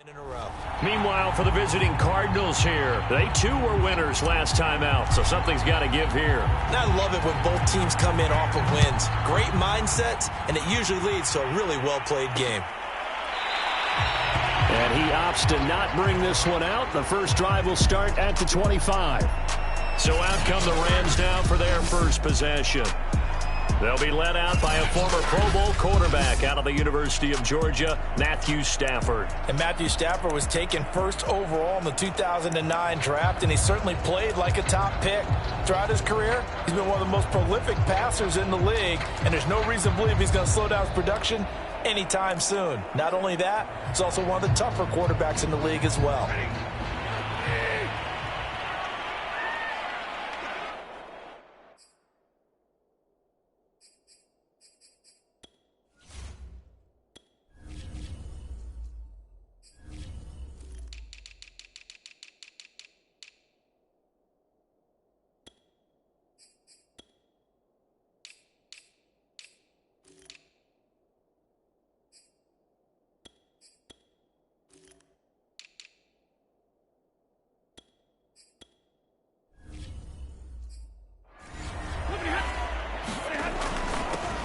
In a row. Meanwhile, for the visiting Cardinals here, they too were winners last time out, so something's got to give here. And I love it when both teams come in off of wins. Great mindsets, and it usually leads to a really well-played game. And he opts to not bring this one out. The first drive will start at the 25. So out come the Rams now for their first possession. They'll be led out by a former Pro Bowl quarterback out of the University of Georgia, Matthew Stafford. And Matthew Stafford was taken first overall in the 2009 draft, and he certainly played like a top pick. Throughout his career, he's been one of the most prolific passers in the league, and there's no reason to believe he's going to slow down his production anytime soon. Not only that, he's also one of the tougher quarterbacks in the league as well.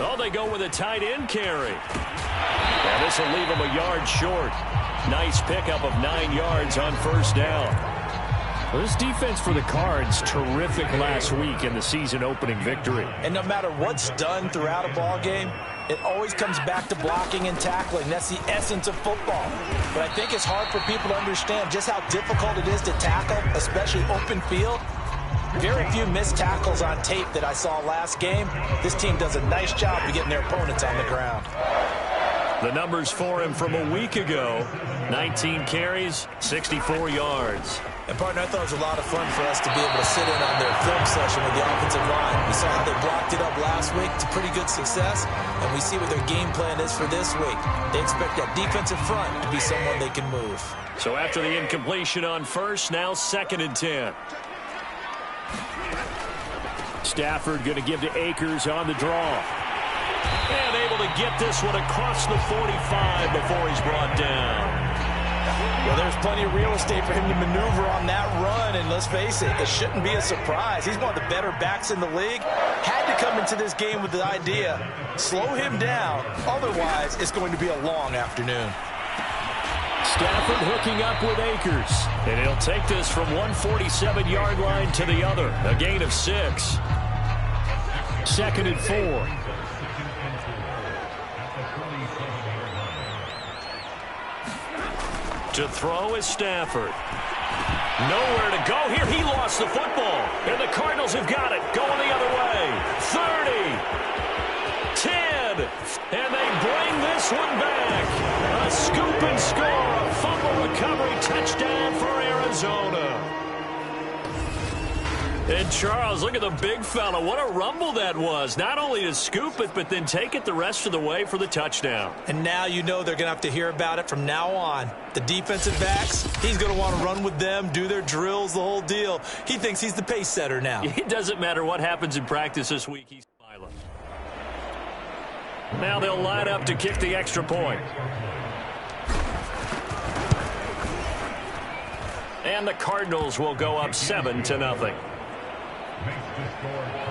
Oh, they go with a tight end carry. And this will leave him a yard short. Nice pickup of 9 yards on first down. Well, this defense for the Cards, terrific last week in the season-opening victory. And no matter what's done throughout a ball game, it always comes back to blocking and tackling. That's the essence of football. But I think it's hard for people to understand just how difficult it is to tackle, especially open field. Very few missed tackles on tape that I saw last game. This team does a nice job of getting their opponents on the ground. The numbers for him from a week ago, 19 carries, 64 yards. And, partner, I thought it was a lot of fun for us to be able to sit in on their film session with the offensive line. We saw how they blocked it up last week to pretty good success, and we see what their game plan is for this week. They expect that defensive front to be someone they can move. So after the incompletion on first, now 2nd and 10. Stafford going to give to Akers on the draw. And able to get this one across the 45 before he's brought down. Well, there's plenty of real estate for him to maneuver on that run, and let's face it, it shouldn't be a surprise. He's one of the better backs in the league. Had to come into this game with the idea, slow him down, otherwise it's going to be a long afternoon. Stafford hooking up with Akers, and he'll take this from 147-yard line to the other, a gain of 6. 2nd and 4. To throw is Stafford. Nowhere to go here. He lost the football. And the Cardinals have got it. Going the other way. 30. 10. And they bring this one back. A scoop and score. A fumble recovery touchdown for Arizona. And Charles, look at the big fella. What a rumble that was. Not only to scoop it, but then take it the rest of the way for the touchdown. And now you know they're going to have to hear about it from now on. The defensive backs, he's going to want to run with them, do their drills, the whole deal. He thinks he's the pace setter now. It doesn't matter what happens in practice this week. He's smiling. Now they'll line up to kick the extra point. And the Cardinals will go up 7-0.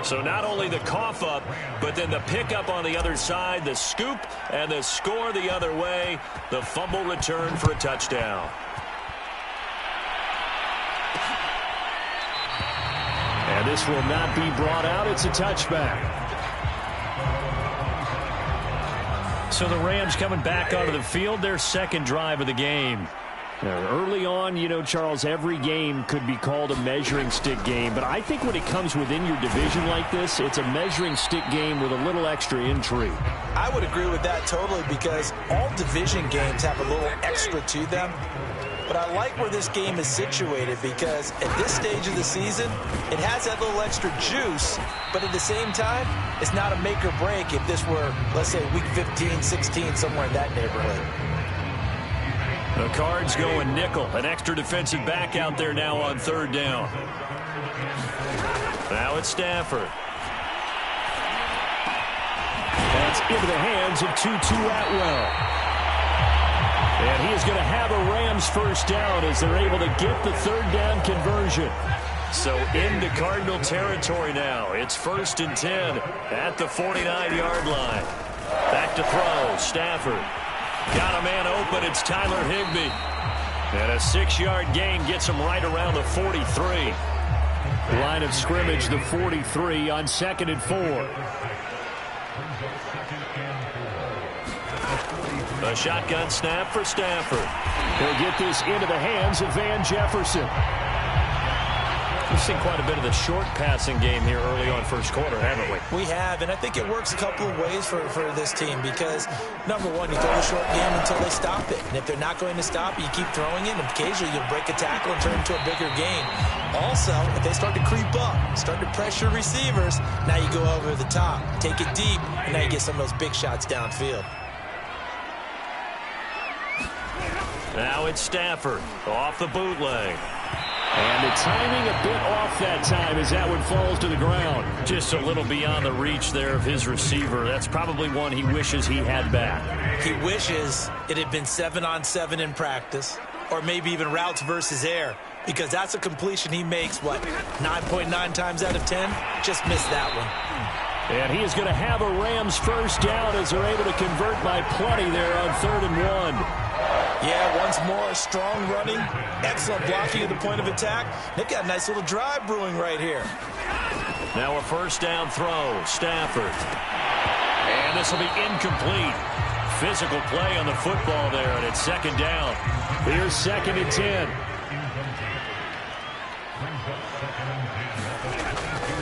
So not only the cough up, but then the pickup on the other side, the scoop, and the score the other way, the fumble return for a touchdown. And this will not be brought out. It's a touchback. So the Rams coming back onto the field, their 2nd drive of the game. Now, early on, you know, Charles, every game could be called a measuring stick game. But I think when it comes within your division like this, it's a measuring stick game with a little extra intrigue. I would agree with that totally because all division games have a little extra to them. But I like where this game is situated because at this stage of the season, it has that little extra juice. But at the same time, it's not a make or break if this were, let's say, week 15, 16, somewhere in that neighborhood. The Cards going nickel. An extra defensive back out there now on 3rd down. Now it's Stafford. That's into the hands of Tutu Atwell. And he is going to have a Rams first down as they're able to get the third down conversion. So into Cardinal territory now. It's 1st and 10 at the 49-yard line. Back to throw. Stafford. Got a man open. It's Tyler Higbee. And a 6-yard gain gets him right around the 43. Line of scrimmage, the 43 on 2nd and 4. A shotgun snap for Stafford. He'll get this into the hands of Van Jefferson. We've seen quite a bit of the short passing game here early on first quarter, haven't we? We have, and I think it works a couple of ways for this team because, number one, you throw the short game until they stop it. And if they're not going to stop it, you keep throwing it, and occasionally you'll break a tackle and turn it into a bigger game. Also, if they start to creep up, start to pressure receivers, now you go over the top, take it deep, and now you get some of those big shots downfield. Now it's Stafford off the bootleg. And the timing a bit off that time as that one falls to the ground. Just a little beyond the reach there of his receiver. That's probably one he wishes he had back. He wishes it had been 7-on-7 in practice, or maybe even routes versus air, because that's a completion he makes, 9.9 times out of 10? Just missed that one. And he is going to have a Rams first down as they're able to convert by plenty there on 3rd and 1. Yeah, once more, strong running, excellent blocking at the point of attack. They've got a nice little drive brewing right here. Now a first down throw, Stafford. And this will be incomplete. Physical play on the football there, and it's 2nd down. Here's 2nd and 10.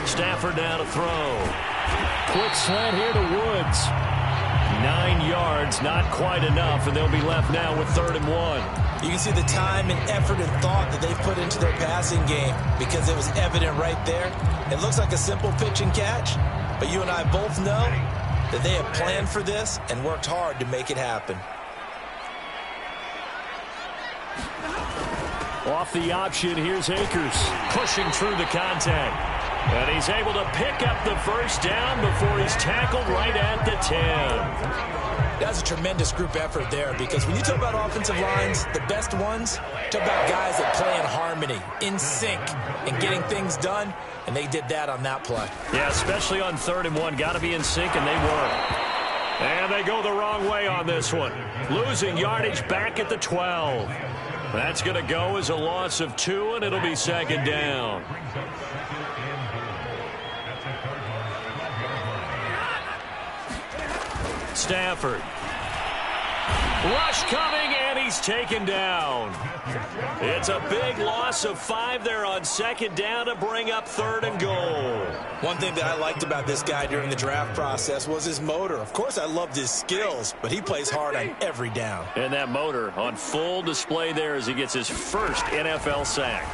Stafford now to throw. Quick slant here to Woods. 9 yards, not quite enough, and they'll be left now with 3rd and 1. You can see the time and effort and thought that they've put into their passing game because it was evident right there. It looks like a simple pitch and catch, but you and I both know that they have planned for this and worked hard to make it happen. Off the option, here's Akers pushing through the contact. And he's able to pick up the first down before he's tackled right at the 10. That's a tremendous group effort there because when you talk about offensive lines, the best ones, talk about guys that play in harmony, in sync, and getting things done, and they did that on that play. Yeah, especially on 3rd and 1. Got to be in sync, and they were. And they go the wrong way on this one. Losing yardage back at the 12. That's going to go as a loss of 2, and it'll be 2nd down. Stafford. Rush coming, and he's taken down. It's a big loss of 5 there on 2nd down to bring up 3rd and goal. One thing that I liked about this guy during the draft process was his motor. Of course, I loved his skills, but he plays hard on every down. And that motor on full display there as he gets his first NFL sack.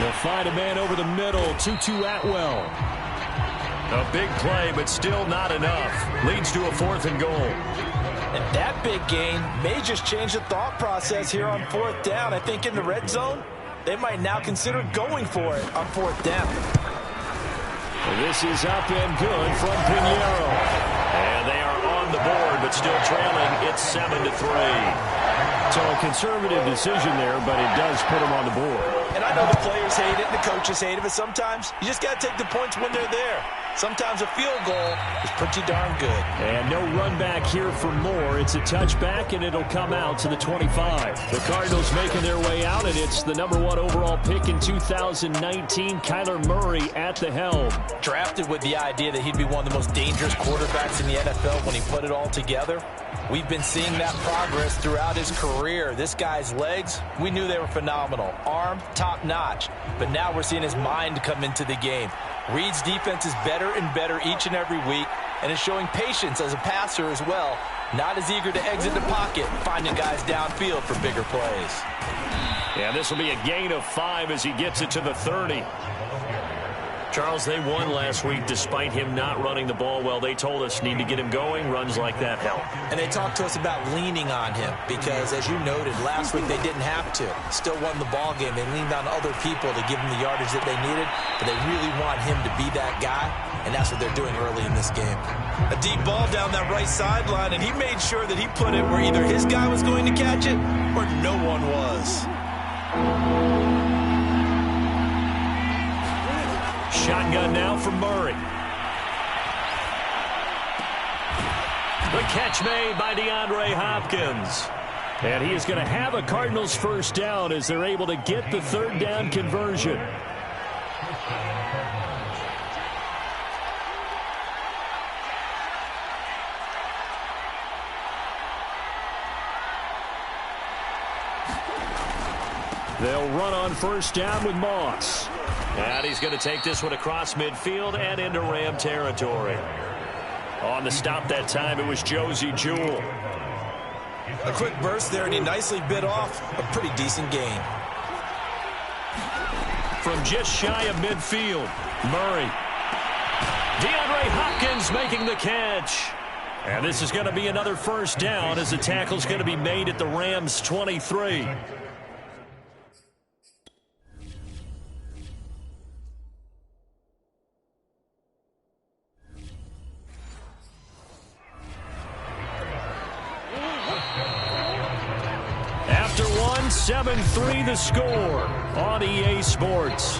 They'll find a man over the middle, Tutu Atwell. A big play, but still not enough. Leads to a 4th and goal. And that big gain may just change the thought process here on 4th down. I think in the red zone, they might now consider going for it on 4th down. This is up and good from Pinheiro. And they are on the board, but still trailing. It's 7-3. So a conservative decision there, but it does put them on the board. And I know the players hate it and the coaches hate it, but sometimes you just got to take the points when they're there. Sometimes a field goal is pretty darn good. And no run back here for more. It's a touchback, and it'll come out to the 25. The Cardinals making their way out, and it's the #1 overall pick in 2019, Kyler Murray at the helm. Drafted with the idea that he'd be one of the most dangerous quarterbacks in the NFL when he put it all together. We've been seeing that progress throughout his career. This guy's legs, we knew they were phenomenal. Arm, top-notch. But now we're seeing his mind come into the game. Reed's defense is better and better each and every week, and is showing patience as a passer as well. Not as eager to exit the pocket, finding guys downfield for bigger plays. Yeah, this will be a gain of 5 as he gets it to the 30. Charles, they won last week despite him not running the ball well. They told us need to get him going. Runs like that help. And they talked to us about leaning on him because, as you noted, last week they didn't have to. Still won the ball game. They leaned on other people to give him the yardage that they needed, but they really want him to be that guy, and that's what they're doing early in this game. A deep ball down that right sideline, and he made sure that he put it where either his guy was going to catch it or no one was. Shotgun now for Murray. The catch made by DeAndre Hopkins. And he is going to have a Cardinals first down as they're able to get the third down conversion. They'll run on first down with Moss. And he's going to take this one across midfield and into Ram territory. On the stop that time, it was Josie Jewell. A quick burst there, and he nicely bit off a pretty decent gain. From just shy of midfield, Murray. DeAndre Hopkins making the catch. And this is going to be another first down as the tackle's going to be made at the Rams' 23. After 7-3 the score on EA Sports.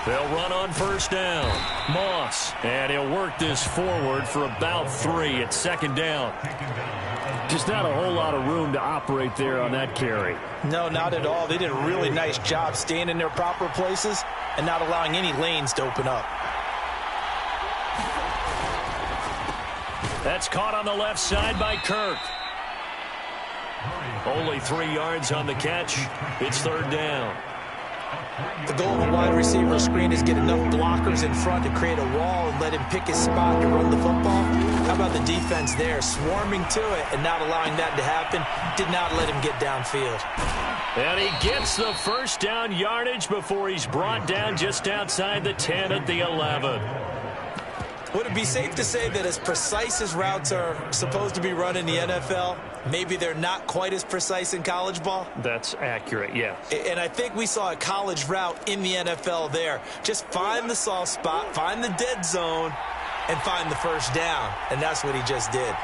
They'll run on first down. Moss, and he'll work this forward for about 3 at second down. Just not a whole lot of room to operate there on that carry. No, not at all. They did a really nice job staying in their proper places and not allowing any lanes to open up. That's caught on the left side by Kirk. Only 3 yards on the catch. It's third down. The goal of a wide receiver screen is get enough blockers in front to create a wall and let him pick his spot to run the football. How about the defense there, swarming to it and not allowing that to happen? Did not let him get downfield. And he gets the first down yardage before he's brought down just outside the 10 at the 11. Would it be safe to say that as precise as routes are supposed to be run in the NFL, maybe they're not quite as precise in college ball? That's accurate, yeah. And I think we saw a college route in the NFL there. Just find the soft spot, find the dead zone, and find the first down. And that's what he just did.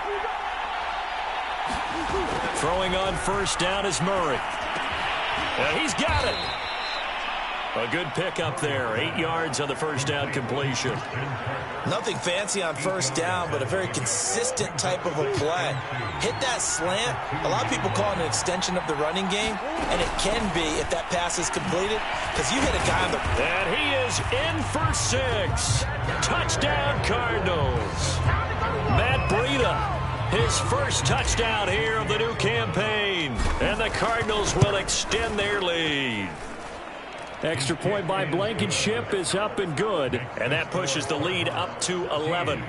Throwing on first down is Murray. And he's got it. A good pickup there. 8 yards on the first down completion. Nothing fancy on first down, but a very consistent type of a play. Hit that slant. A lot of people call it an extension of the running game, and it can be if that pass is completed, because you hit a guy on the... And he is in for 6. Touchdown, Cardinals. Matt Breida, his first touchdown here of the new campaign. And the Cardinals will extend their lead. Extra point by Blankenship is up and good. And that pushes the lead up to 11.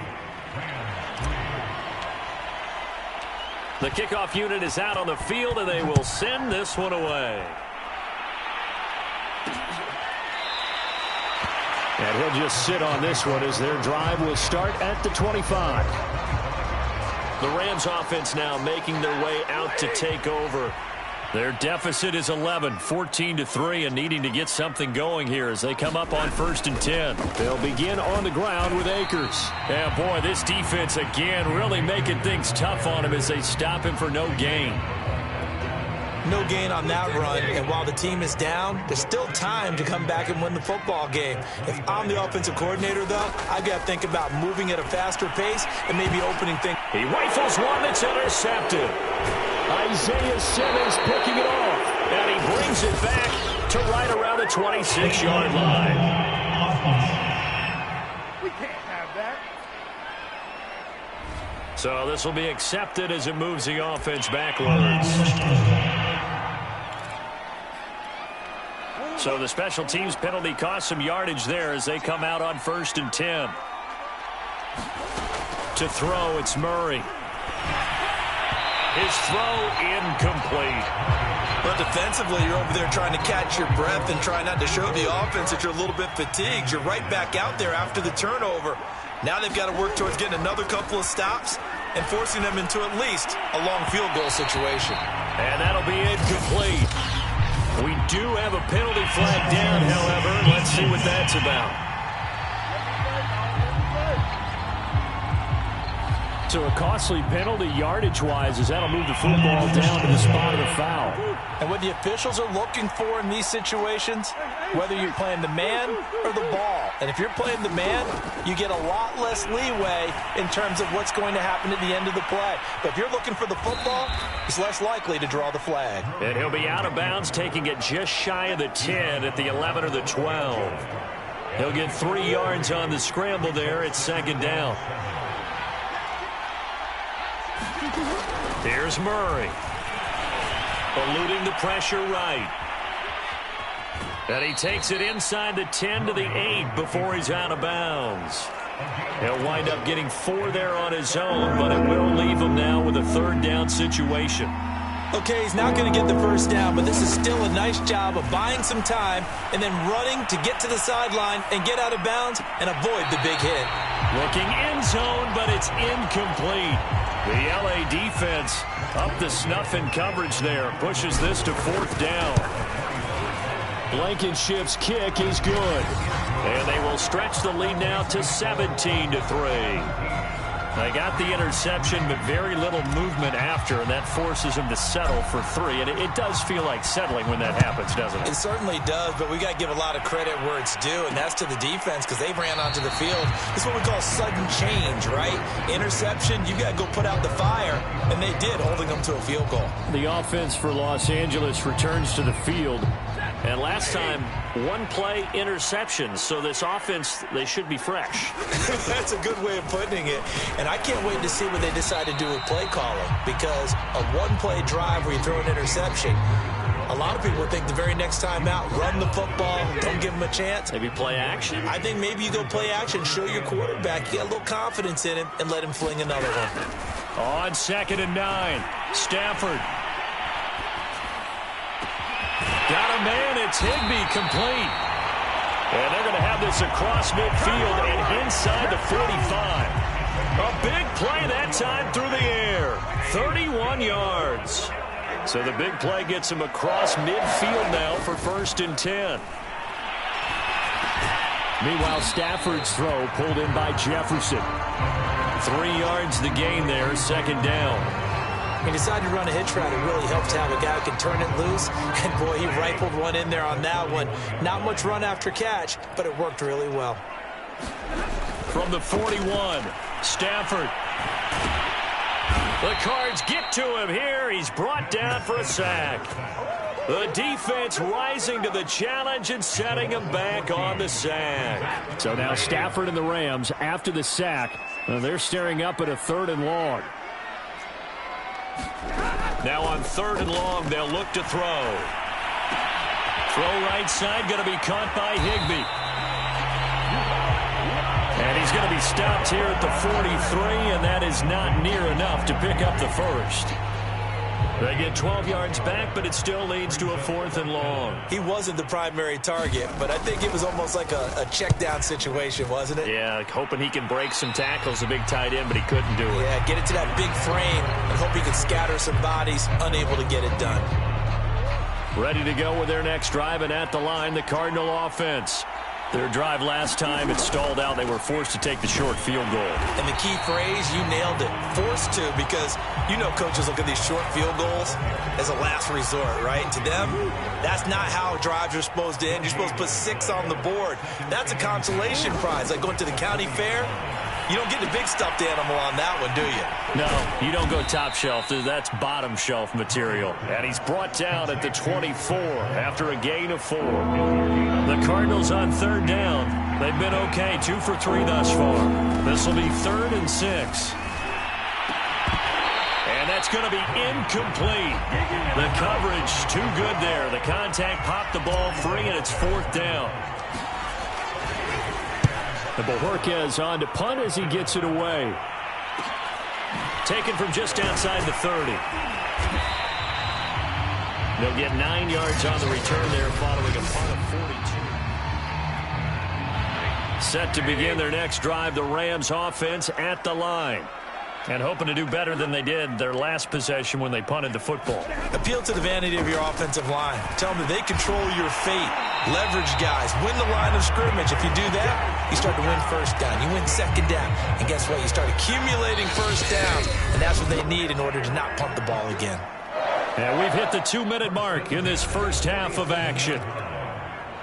The kickoff unit is out on the field, and they will send this one away. And he'll just sit on this one as their drive will start at the 25. The Rams offense now making their way out to take over. Their deficit is 11, 14-3, and needing to get something going here as they come up on 1st and 10. They'll begin on the ground with Akers. Yeah, boy, this defense again really making things tough on him as they stop him for no gain. No gain on that run, and while the team is down, there's still time to come back and win the football game. If I'm the offensive coordinator, though, I've got to think about moving at a faster pace and maybe opening things. He rifles one that's intercepted. Isaiah Simmons picking it off, and he brings it back to right around the 26-yard line. We can't have that. So this will be accepted as it moves the offense backwards. So the special teams penalty cost some yardage there as they come out on 1st and 10. To throw, it's Murray. His throw incomplete. But defensively, you're over there trying to catch your breath and try not to show the offense that you're a little bit fatigued. You're right back out there after the turnover. Now they've got to work towards getting another couple of stops and forcing them into at least a long field goal situation. And that'll be incomplete. We do have a penalty flag down, however. Let's see what that's about. So a costly penalty yardage-wise as that'll move the football down to the spot of the foul. And what the officials are looking for in these situations, whether you're playing the man or the ball, and if you're playing the man, you get a lot less leeway in terms of what's going to happen at the end of the play. But if you're looking for the football, it's less likely to draw the flag. And he'll be out of bounds, taking it just shy of the 10 at the 11 or the 12. He'll get 3 yards on the scramble there at second down. Here's Murray. Eluding the pressure right. And he takes it inside the 10 to the 8 before he's out of bounds. He'll wind up getting 4 there on his own, but it will leave him now with a third down situation. Okay, he's not going to get the first down, but this is still a nice job of buying some time and then running to get to the sideline and get out of bounds and avoid the big hit. Looking end zone, but it's incomplete. The LA defense up the snuff in coverage there. Pushes this to 4th down. Blankenship's kick is good. And they will stretch the lead now to 17-3. They got the interception, but very little movement after, and that forces them to settle for 3. And it does feel like settling when that happens, doesn't it? It certainly does, but we got to give a lot of credit where it's due, and that's to the defense because they ran onto the field. It's what we call sudden change, right? Interception, you got to go put out the fire, and they did, holding them to a field goal. The offense for Los Angeles returns to the field. And last time, 1-play interception. So this offense, they should be fresh. That's a good way of putting it. And I can't wait to see what they decide to do with play calling. Because a 1-play drive where you throw an interception, a lot of people think the very next time out, run the football, don't give them a chance. Maybe play action? I think maybe you go play action, show your quarterback, you got a little confidence in him, and let him fling another one. On 2nd and 9, Stafford. Got a man, it's Higbee, complete. And they're going to have this across midfield and inside the 45. A big play that time through the air. 31 yards. So the big play gets him across midfield now for 1st and 10. Meanwhile, Stafford's throw pulled in by Jefferson. 3 yards the gain there, 2nd down. He decided to run a hitch route. It really helped to have a guy who can turn it loose. And, boy, he rifled one in there on that one. Not much run after catch, but it worked really well. From the 41, Stafford. The Cards get to him here. He's brought down for a sack. The defense rising to the challenge and setting him back on the sack. So now Stafford and the Rams, after the sack, they're staring up at a 3rd and long. Now on 3rd and long, they'll look to throw. Throw right side, going to be caught by Higbee. And he's going to be stopped here at the 43, and that is not near enough to pick up the first. They get 12 yards back, but it still leads to a 4th and long. He wasn't the primary target, but I think it was almost like a check down situation, wasn't it? Yeah, hoping he can break some tackles, a big tight end, but he couldn't do it. Yeah, get it to that big frame and hope he can scatter some bodies, unable to get it done. Ready to go with their next drive, and at the line, the Cardinal offense. Their drive last time, it stalled out. They were forced to take the short field goal. And the key phrase, you nailed it, forced to, because you know coaches look at these short field goals as a last resort, right? To them, that's not how drives are supposed to end. You're supposed to put 6 on the board. That's a consolation prize, like going to the county fair. You don't get the big stuffed animal on that one, do you? No, you don't go top shelf. That's bottom shelf material. And he's brought down at the 24 after a gain of 4. The Cardinals on 3rd down. They've been okay, 2 for 3 thus far. This will be 3rd and 6. And that's going to be incomplete. The coverage too good there. The contact popped the ball free, and it's 4th down. And Bojorquez on to punt as he gets it away. Taken from just outside the 30. They'll get 9 yards on the return there following a punt of 42. Set to begin their next drive, the Rams offense at the line. And hoping to do better than they did their last possession when they punted the football. Appeal to the vanity of your offensive line. Tell them that they control your fate. Leverage guys. Win the line of scrimmage. If you do that, you start to win first down. You win second down. And guess what? You start accumulating first downs. And that's what they need in order to not punt the ball again. And we've hit the 2-minute mark in this first half of action.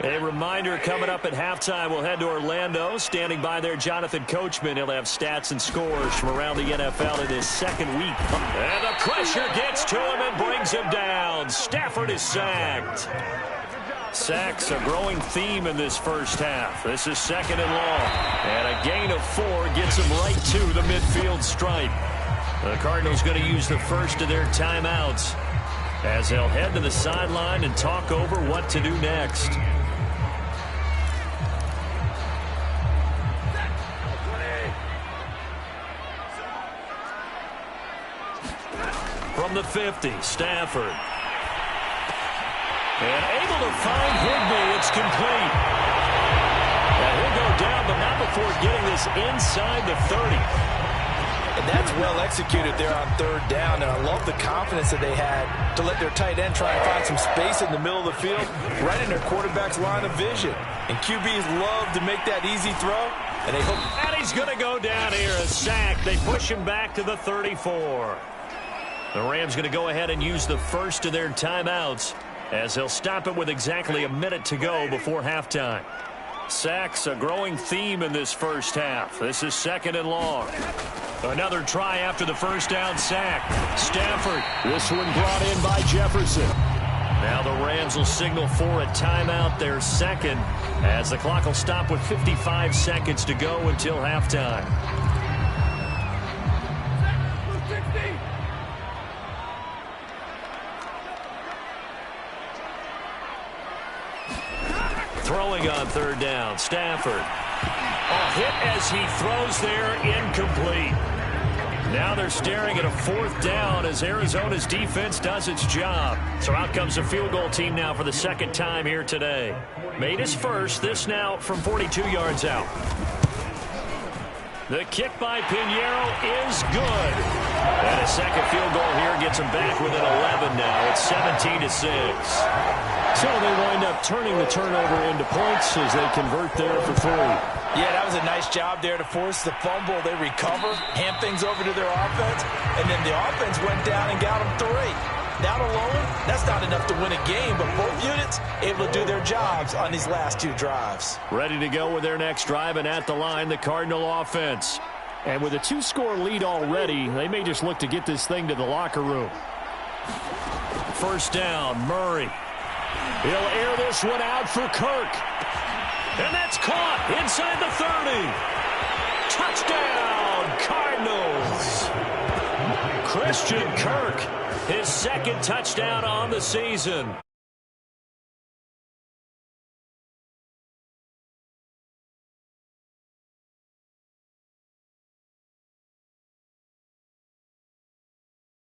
A reminder coming up at halftime, we'll head to Orlando. Standing by there, Jonathan Coachman. He'll have stats and scores from around the NFL in his second week. And the pressure gets to him and brings him down. Stafford is sacked. Sacks a growing theme in this first half. This is second and long. And a gain of 4 gets him right to the midfield stripe. The Cardinals going to use the first of their timeouts as they'll head to the sideline and talk over what to do next. From the 50, Stafford. And able to find Higbee. It's complete. And he'll go down, but not before getting this inside the 30. And that's well executed there on third down. And I love the confidence that they had to let their tight end try and find some space in the middle of the field, right in their quarterback's line of vision. And QBs love to make that easy throw. And they hope. And he's going to go down here, a sack. They push him back to the 34. The Rams going to go ahead and use the first of their timeouts as they'll stop it with exactly a minute to go before halftime. Sacks a growing theme in this first half. This is second and long. Another try after the first down sack. Stafford. This one brought in by Jefferson. Now the Rams will signal for a timeout, their second, as the clock will stop with 55 seconds to go until halftime. Throwing on third down, Stafford. A hit as he throws there, incomplete. Now they're staring at a fourth down as Arizona's defense does its job. So out comes the field goal team now for the second time here today. Made his first, this now from 42 yards out. The kick by Pinheiro is good. And a second field goal here gets him back within 11 now. It's 17-6. So they wind up turning the turnover into points as they convert there for 3. Yeah, that was a nice job there to force the fumble. They recover, hand things over to their offense, and then the offense went down and got them 3. That alone, that's not enough to win a game, but both units able to do their jobs on these last 2 drives. Ready to go with their next drive, and at the line, the Cardinal offense. And with a 2-score lead already, they may just look to get this thing to the locker room. First down, Murray. He'll air this one out for Kirk. And that's caught inside the 30. Touchdown, Cardinals. Christian Kirk, his second touchdown on the season.